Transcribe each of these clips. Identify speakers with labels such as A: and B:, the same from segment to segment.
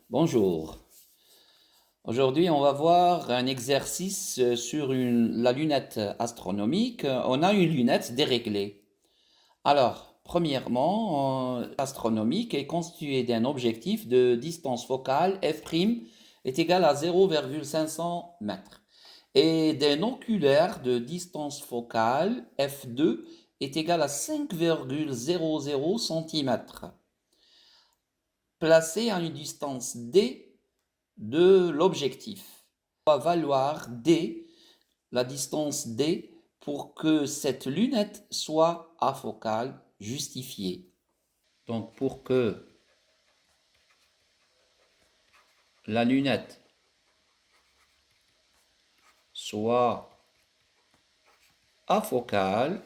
A: Bonjour. Aujourd'hui, on va voir un exercice sur la lunette astronomique. On a une lunette déréglée. Alors, premièrement, astronomique est constitué d'un objectif de distance focale f' est égal à 0,500 mètres et d'un oculaire de distance focale f2 est égal à 5,00 cm placé à une distance d de l'objectif. On va valoir D, la distance D, pour que cette lunette soit afocale justifiée. Donc pour que la lunette soit afocale,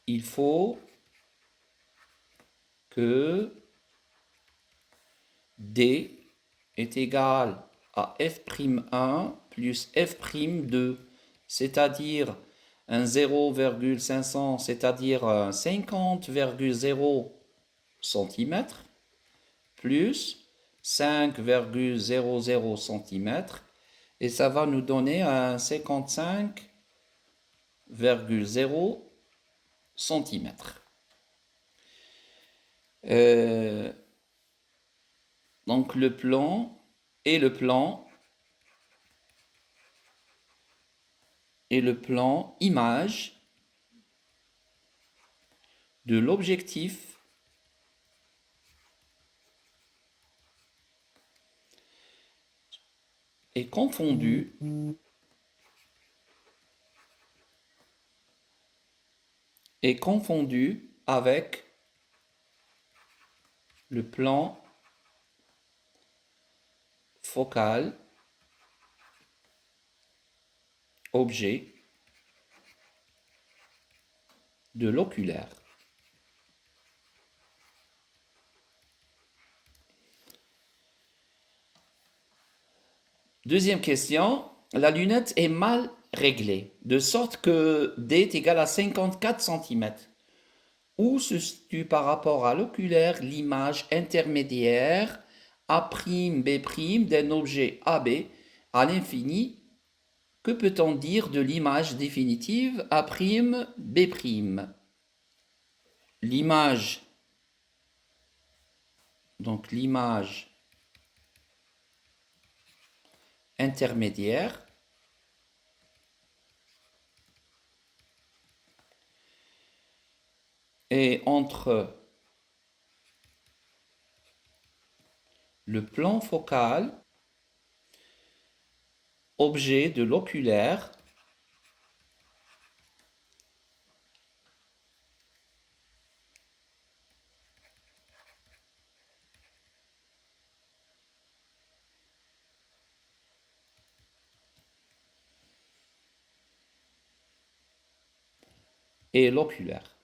A: il faut que D est égal à f'1 plus f'2, c'est-à-dire un 0,500, c'est-à-dire 50,0 cm, plus 5,00 cm, et ça va nous donner un 55,0 cm. Donc le plan image de l'objectif est confondu avec le plan focal objet de l'oculaire. Deuxième question, la lunette est mal réglée, de sorte que D est égal à 54 cm. Où se situe par rapport à l'oculaire l'image intermédiaire A'B' d'un objet AB à l'infini? Que peut-on dire de l'image définitive A'B'? L'image, donc l'image intermédiaire est entre le plan focal, objet de l'oculaire, et l'oculaire.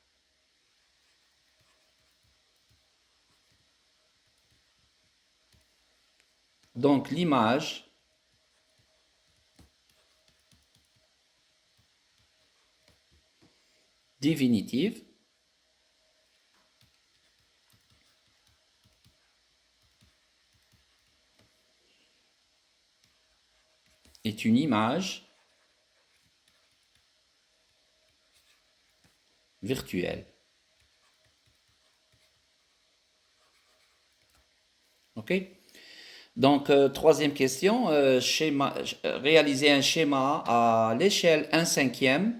A: Donc l'image définitive est une image virtuelle. OK? Donc, troisième question, réaliser un schéma à l'échelle 1/5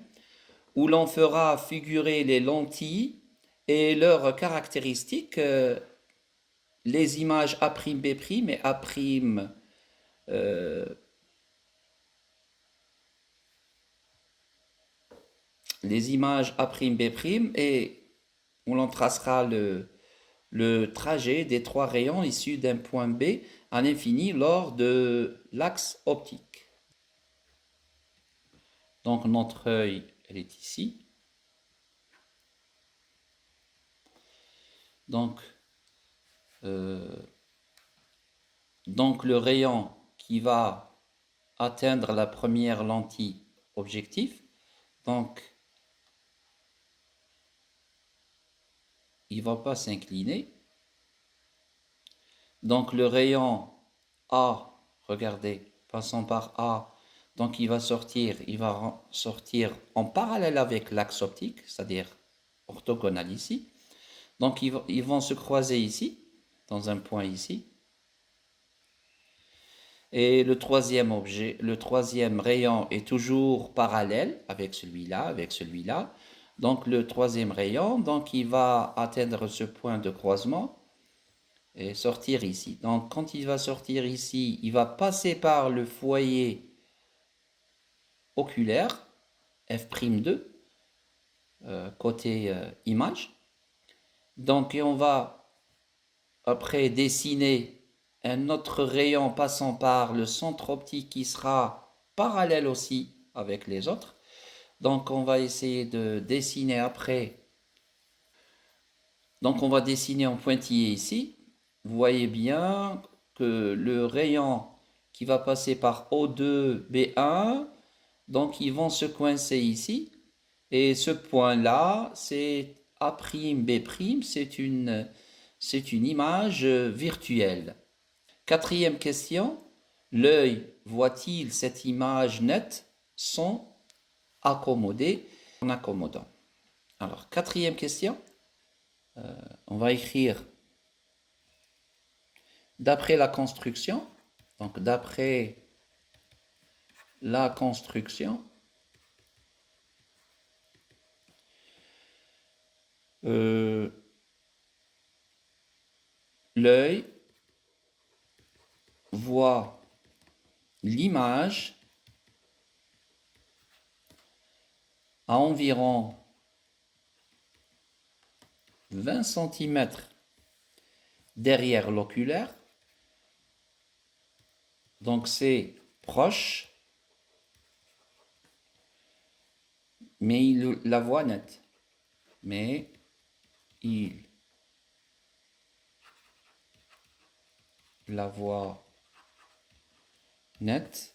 A: où l'on fera figurer les lentilles et leurs caractéristiques, les images A'B' et A', les images A'B' et où l'on tracera le trajet des trois rayons issus d'un point B à l'infini lors de l'axe optique. Donc notre œil, elle est ici. Donc le rayon qui va atteindre la première lentille objectif, donc il ne va pas s'incliner. Donc le rayon A, regardez, passant par A, donc il va sortir en parallèle avec l'axe optique, c'est-à-dire orthogonal ici. Donc ils vont se croiser ici, dans un point ici. Et le troisième rayon est toujours parallèle avec celui-là. Donc le troisième rayon, donc il va atteindre ce point de croisement et sortir ici. Donc quand il va sortir ici, il va passer par le foyer oculaire, F'2, côté image. Donc et on va après dessiner un autre rayon passant par le centre optique qui sera parallèle aussi avec les autres. Donc on va essayer de dessiner après. Donc on va dessiner en pointillé ici. Vous voyez bien que le rayon qui va passer par O2, B1, donc ils vont se coincer ici. Et ce point-là, c'est A', B', c'est une image virtuelle. Quatrième question, l'œil voit-il cette image nette sans accommoder en accommodant? Alors, quatrième question, on va écrire d'après la construction. Donc, d'après la construction, l'œil voit l'image à environ 20 cm derrière l'oculaire. Donc c'est proche, mais il la voit nette. Mais il la voit nette.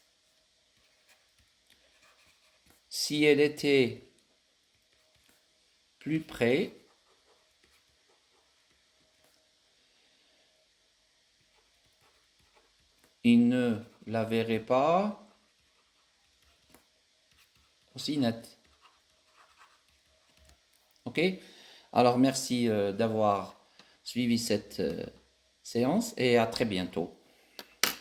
A: Si elle était plus près, il ne la verrait pas aussi nette. Ok? Alors merci d'avoir suivi cette séance et à très bientôt.